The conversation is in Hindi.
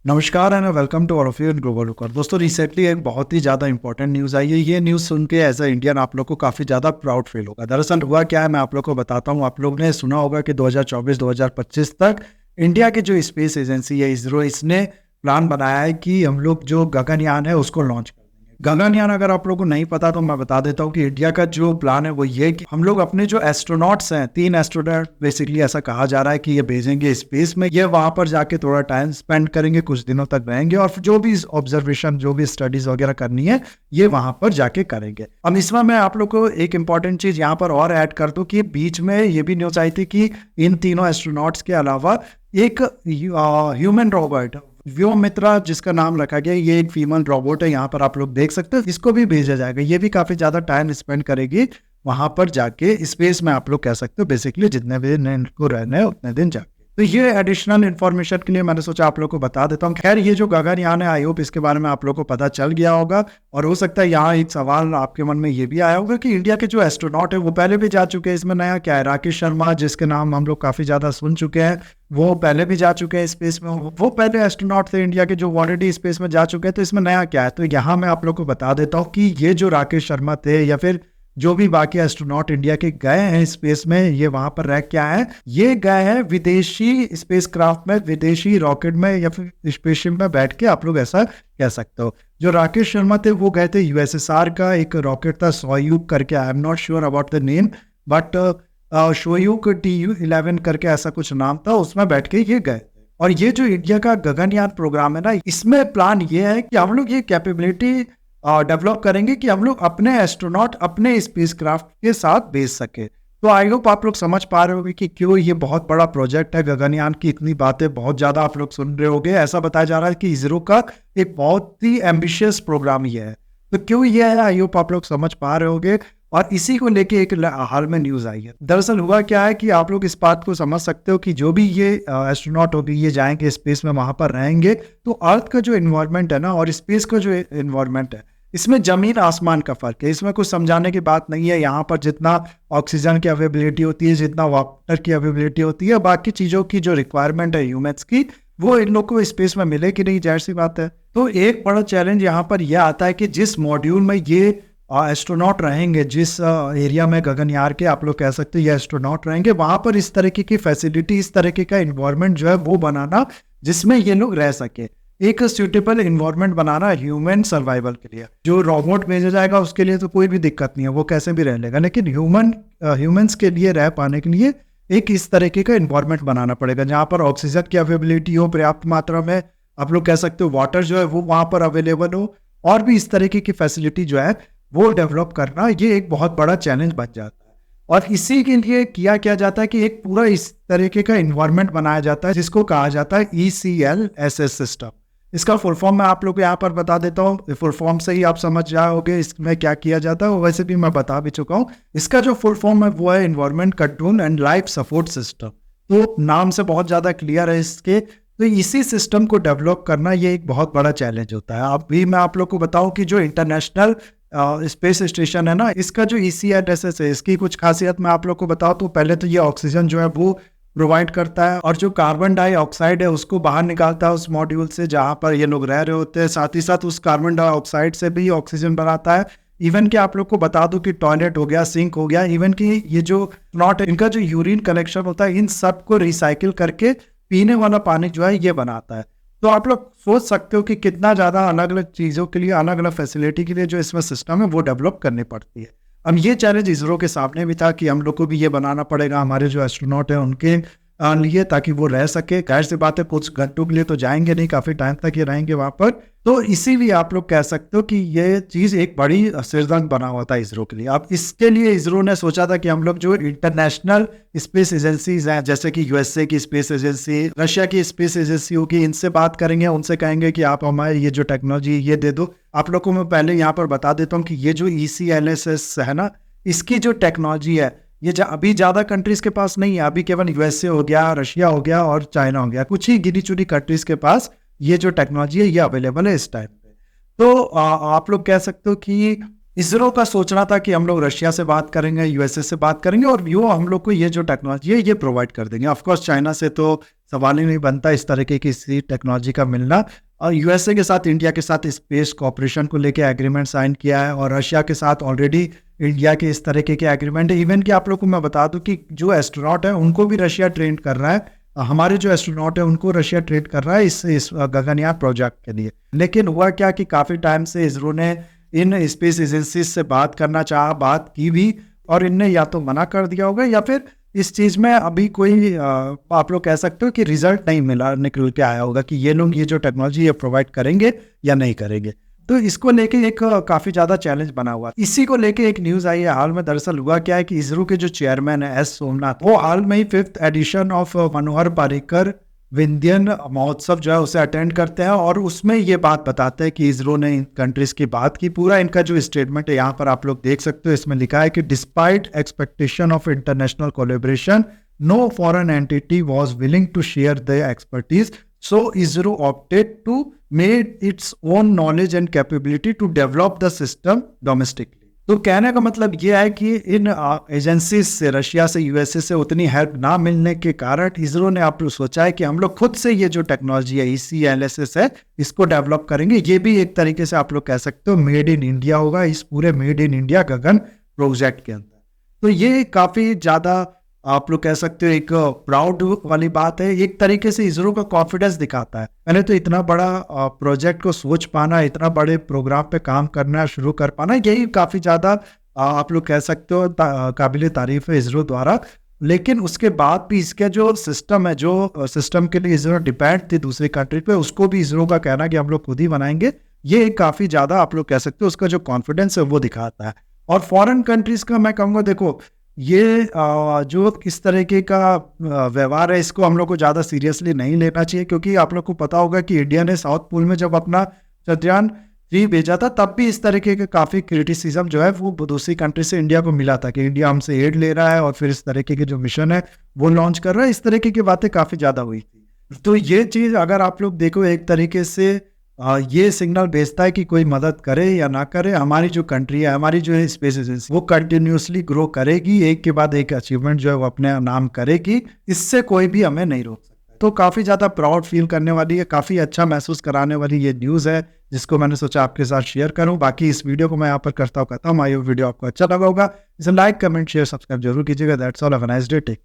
नमस्कार and welcome to all of you in global रुकर। दोस्तों, रिसेंटली एक बहुत ही ज़्यादा इंपॉर्टेंट न्यूज़ आई है। ये न्यूज़ सुन के एज अ इंडियन आप लोग को काफ़ी ज़्यादा प्राउड फील होगा। दरअसल हुआ क्या है, मैं आप लोग को बताता हूँ। आप लोग ने सुना होगा कि 2024-2025 तक इंडिया की जो स्पेस एजेंसी है इसरो, इसने प्लान बनाया है कि हम लोग जो गगनयान है उसको लॉन्च कर देंगे। गगनयान अगर आप लोगों को नहीं पता तो मैं बता देता हूँ कि इंडिया का जो प्लान है वो ये कि हम लोग अपने जो एस्ट्रोनॉट्स हैं, 3 एस्ट्रोनॉट बेसिकली ऐसा कहा जा रहा है कि ये भेजेंगे स्पेस में। ये वहां पर जाके थोड़ा टाइम स्पेंड करेंगे, कुछ दिनों तक रहेंगे और जो भी ऑब्जर्वेशन, जो भी स्टडीज वगैरह करनी है ये वहां पर जाके करेंगे। अब इसमें मैं आप लोग को एक इंपॉर्टेंट चीज यहाँ पर और ऐड कर दूं कि बीच में ये भी न्यूज आई थी कि इन तीनों एस्ट्रोनॉट्स के अलावा एक ह्यूमन रोबोट व्योमित्रा जिसका नाम रखा गया, ये एक फीमेल रोबोट है, यहाँ पर आप लोग देख सकते हो। इसको भी भेजा जाएगा। ये भी काफी ज्यादा टाइम स्पेंड करेगी वहां पर जाके स्पेस में। आप लोग कह सकते हो बेसिकली जितने भी दिन इनको रहना है उतने दिन जाके। तो ये एडिशनल इन्फॉर्मेशन के लिए मैंने सोचा आप लोग को बता देता हूँ। खैर, ये जो गगनयान है, आई होप इसके बारे में आप लोग को पता चल गया होगा। और हो सकता है यहाँ एक सवाल आपके मन में ये भी आया होगा कि इंडिया के जो एस्ट्रोनॉट है वो पहले भी जा चुके हैं, इसमें नया क्या है। राकेश शर्मा, जिसके नाम हम लोग काफी ज्यादा सुन चुके हैं, वो पहले भी जा चुके हैं स्पेस में। वो पहले एस्ट्रोनॉट थे इंडिया के जो ऑलरेडी स्पेस में जा चुके हैं। तो इसमें नया क्या है, तो यहाँ मैं आप लोग को बता देता हूँ कि ये जो राकेश शर्मा थे या फिर जो भी बाकी एस्ट्रोनॉट इंडिया के गए हैं स्पेस में, ये वहां पर रह क्या है, ये गए हैं विदेशी स्पेसक्राफ्ट में, विदेशी रॉकेट में या फिर स्पेसशिप में बैठ के, आप लोग ऐसा कह सकते हो। जो राकेश शर्मा थे वो गए थे यूएसएसआर का एक रॉकेट था सोयूग करके, I am not sure about the name, but Soyuz TU-11 करके ऐसा कुछ नाम था, उसमें बैठ के ये गए। और ये जो इंडिया का गगनयान प्रोग्राम है ना, इसमें प्लान ये है कि हम लोग ये कैपेबिलिटी डेवलप करेंगे कि हम लोग अपने एस्ट्रोनॉट अपने स्पेसक्राफ्ट के साथ भेज सके। तो आई होप आप लोग समझ पा रहे होंगे कि क्यों ये बहुत बड़ा प्रोजेक्ट है गगनयान की। इतनी बातें बहुत ज्यादा आप लोग सुन रहे होंगे। ऐसा बताया जा रहा है कि इसरो का एक बहुत ही एम्बिशियस प्रोग्राम ये है। तो क्यों ये है, आई होप आप लोग समझ पा रहे होंगे। और इसी को लेके एक हाल में न्यूज आई है। दरअसल हुआ क्या है कि आप लोग इस बात को समझ सकते हो कि जो भी ये एस्ट्रोनॉट होगी, ये जाएंगे स्पेस में, वहां पर रहेंगे, तो अर्थ का जो इन्वायरमेंट है ना और स्पेस का जो इन्वायरमेंट है, इसमें जमीन आसमान का फर्क है। इसमें कुछ समझाने की बात नहीं है। यहाँ पर जितना ऑक्सीजन की अवेलेबिलिटी होती है, जितना वाटर की अवेलेबिलिटी होती है, बाकी चीजों की जो रिक्वायरमेंट है ह्यूमंस की, वो इन लोग को स्पेस में मिले कि नहीं, जाहिर सी बात है। तो एक बड़ा चैलेंज यहाँ पर यह आता है कि जिस मॉड्यूल में ये एस्ट्रोनॉट रहेंगे, जिस एरिया में गगनयान के आप लोग कह सकते हो ये एस्ट्रोनॉट रहेंगे, वहां पर इस तरीके की फैसिलिटी, इस तरीके का इन्वायरमेंट जो है वो बनाना जिसमें ये लोग रह सके, एक सुटेबल इन्वायरमेंट बनाना ह्यूमन सर्वाइवल के लिए। जो रोबोट भेजा जाएगा उसके लिए तो कोई भी दिक्कत नहीं है, वो कैसे भी रह लेगा, लेकिन ह्यूमंस के लिए रह पाने के लिए एक इस तरीके का इन्वायरमेंट बनाना पड़ेगा जहाँ पर ऑक्सीजन की अवेलेबिलिटी हो पर्याप्त मात्रा में, आप लोग कह सकते हो वाटर जो है वो वहां पर अवेलेबल हो, और भी इस तरीके की फैसिलिटी जो है वो डेवलप करना, ये एक बहुत बड़ा चैलेंज बन जाता है। और इसी के लिए किया क्या जाता है कि एक पूरा इस तरीके का इन्वायरमेंट बनाया जाता है जिसको कहा जाता है ECLSS सिस्टम। इसका फुल फॉर्म मैं आप लोग को यहाँ पर बता देता हूँ। फुल फॉर्म से ही आप समझ जाओगे इसमें क्या किया जाता है, वैसे भी मैं बता भी चुका हूँ। इसका जो फुल फॉर्म है वो है environment control and life support system. तो नाम से बहुत ज़्यादा क्लियर है इसके। तो इसी सिस्टम को डेवलप करना ये एक बहुत बड़ा चैलेंज होता है। अभी मैं आप लोग को बताऊं कि जो इंटरनेशनल स्पेस स्टेशन है ना, इसका जो ECLSS है, इसकी कुछ खासियत मैं आप लोग को बताऊं तो पहले तो ये ऑक्सीजन जो है वो प्रोवाइड करता है, और जो कार्बन डाइऑक्साइड है उसको बाहर निकालता है उस मॉड्यूल से जहां पर ये लोग रह रहे होते हैं। साथ ही साथ उस कार्बन डाइऑक्साइड से भी ऑक्सीजन बनाता है। इवन कि आप लोग को बता दूं कि टॉयलेट हो गया, सिंक हो गया, इवन कि ये जो नॉट इनका जो यूरिन कलेक्शन होता है, इन सब को रिसाइकिल करके पीने वाला पानी जो है ये बनाता है। तो आप लोग सोच सकते हो कि कितना ज़्यादा अलग अलग चीज़ों के लिए, अलग अलग फैसिलिटी के लिए जो इसमें सिस्टम है वो डेवलप करनी पड़ती है। अब ये चैलेंज इसरो के सामने भी था कि हम लोग को भी ये बनाना पड़ेगा हमारे जो एस्ट्रोनॉट है उनके लिए, ताकि वो रह सके। जाहिर सी बात है कुछ घंटों के लिए तो जाएंगे नहीं, काफ़ी टाइम तक ये रहेंगे वहाँ पर। तो इसीलिए आप लोग कह सकते हो कि ये चीज़ एक बड़ी सिरदर्द बना हुआ था इसरो के लिए। अब इसके लिए इसरो ने सोचा था कि हम लोग जो इंटरनेशनल स्पेस एजेंसीज हैं, जैसे कि USA की स्पेस एजेंसी, रशिया की स्पेस एजेंसी होगी, इनसे बात करेंगे, उनसे कहेंगे कि आप हमारे ये जो टेक्नोलॉजी ये दे दो। आप लोग को मैं पहले यहाँ पर बता देता हूँ कि ये जो ECLSS है ना, इसकी जो टेक्नोलॉजी है ये अभी ज़्यादा कंट्रीज के पास नहीं है। अभी केवल USA हो गया, रशिया हो गया और चाइना हो गया, कुछ ही गिनी चुनी कंट्रीज के पास ये जो टेक्नोलॉजी है ये अवेलेबल है इस टाइम पे। तो आप लोग कह सकते हो कि इसरो का सोचना था कि हम लोग रशिया से बात करेंगे, यूएसए से बात करेंगे और वो हम लोग को ये जो टेक्नोलॉजी है ये प्रोवाइड कर देंगे। ऑफ कोर्स चाइना से तो सवाल ही नहीं बनता इस तरीके की किसी टेक्नोलॉजी का मिलना। और यूएसए के साथ, इंडिया के साथ स्पेस कॉपरेशन को लेके एग्रीमेंट साइन किया है और रशिया के साथ ऑलरेडी इंडिया के इस तरीके के एग्रीमेंट है। इवन कि आप लोग को मैं बता दूं कि जो एस्ट्रोनॉट है उनको भी रशिया ट्रेन कर रहा है। हमारे जो एस्ट्रोनॉट है उनको रशिया ट्रेन कर रहा है इस गगनयान प्रोजेक्ट के लिए। लेकिन हुआ क्या कि काफ़ी टाइम से इसरो ने इन स्पेस एजेंसीज से बात करना चाहा, बात की भी, और इनने या तो मना कर दिया होगा या फिर इस चीज़ में अभी कोई आप लोग कह सकते हो कि रिजल्ट नहीं मिला, निकल के आया होगा कि ये लोग ये जो टेक्नोलॉजी ये प्रोवाइड करेंगे या नहीं करेंगे। तो इसको लेके एक काफ़ी ज़्यादा चैलेंज बना हुआ। इसी को लेके एक न्यूज़ आई है हाल में। दरअसल हुआ क्या है कि इसरो के जो चेयरमैन है एस सोमनाथ, वो हाल में ही 5th addition of Manohar Parrikar Vindhyan महोत्सव जो है उसे अटेंड करते हैं और उसमें ये बात बताते हैं कि इसरो ने इन कंट्रीज की बात की। पूरा इनका जो स्टेटमेंट है यहाँ पर आप लोग देख सकते हो, इसमें लिखा है कि despite expectation of international collaboration no foreign entity was willing to share the expertise, so ISRO opted to made its own knowledge and capability to develop the system domestically. तो कहने का मतलब ये है कि इन एजेंसीज से, रशिया से, यूएसए से उतनी हेल्प ना मिलने के कारण इसरो ने आप लोग सोचा है कि हम लोग खुद से ये जो टेक्नोलॉजी है ECLSS है इसको डेवलप करेंगे। ये भी एक तरीके से आप लोग कह सकते हो मेड इन इंडिया होगा इस पूरे made in India Gagan project के अंदर। तो ये काफ़ी ज़्यादा आप लोग कह सकते हो एक प्राउड वाली बात है। एक तरीके से इसरो का कॉन्फिडेंस दिखाता है। मैंने तो इतना बड़ा प्रोजेक्ट को सोच पाना, इतना बड़े प्रोग्राम पे काम करना शुरू कर पाना, यही काफ़ी ज़्यादा आप लोग कह सकते हो काबिल तारीफ है इसरो द्वारा। लेकिन उसके बाद भी इसका जो सिस्टम है, जो सिस्टम के लिए इसरो डिपेंड थी दूसरी कंट्री पे, उसको भी इसरो का कहना कि हम लोग खुद ही बनाएंगे, ये काफ़ी ज़्यादा आप लोग कह सकते हो उसका जो कॉन्फिडेंस है वो दिखाता है। और फॉरेन कंट्रीज का मैं कहूँगा, देखो ये जो किस तरीके का व्यवहार है इसको हम लोग को ज़्यादा सीरियसली नहीं लेना चाहिए, क्योंकि आप लोग को पता होगा कि इंडिया ने साउथ पोल में जब अपना चंद्रयान-3 भेजा था तब भी इस तरीके का काफ़ी क्रिटिसिज्म जो है वो दूसरी कंट्री से इंडिया को मिला था कि इंडिया हमसे एड ले रहा है और फिर इस तरीके के जो मिशन है वो लॉन्च कर रहा है। इस तरीके की बातें काफ़ी ज़्यादा हुई थी। तो ये चीज़ अगर आप लोग देखो एक तरीके से ये सिग्नल भेजता है कि कोई मदद करे या ना करे, हमारी जो कंट्री है, हमारी जो है स्पेस एजेंसी, वो कंटिन्यूसली ग्रो करेगी, एक के बाद एक अचीवमेंट जो है वो अपने नाम करेगी। इससे कोई भी हमें नहीं रोक सकता। तो काफ़ी ज़्यादा प्राउड फील करने वाली है, काफ़ी अच्छा महसूस कराने वाली ये न्यूज़ है जिसको मैंने सोचा आपके साथ शेयर करूं। बाकी इस वीडियो को मैं यहाँ पर करता हूँ, आई वीडियो आपको अच्छा लगा होगा। इसे लाइक, कमेंट, शेयर, सब्सक्राइब जरूर कीजिएगा। That's all, have a nice day, take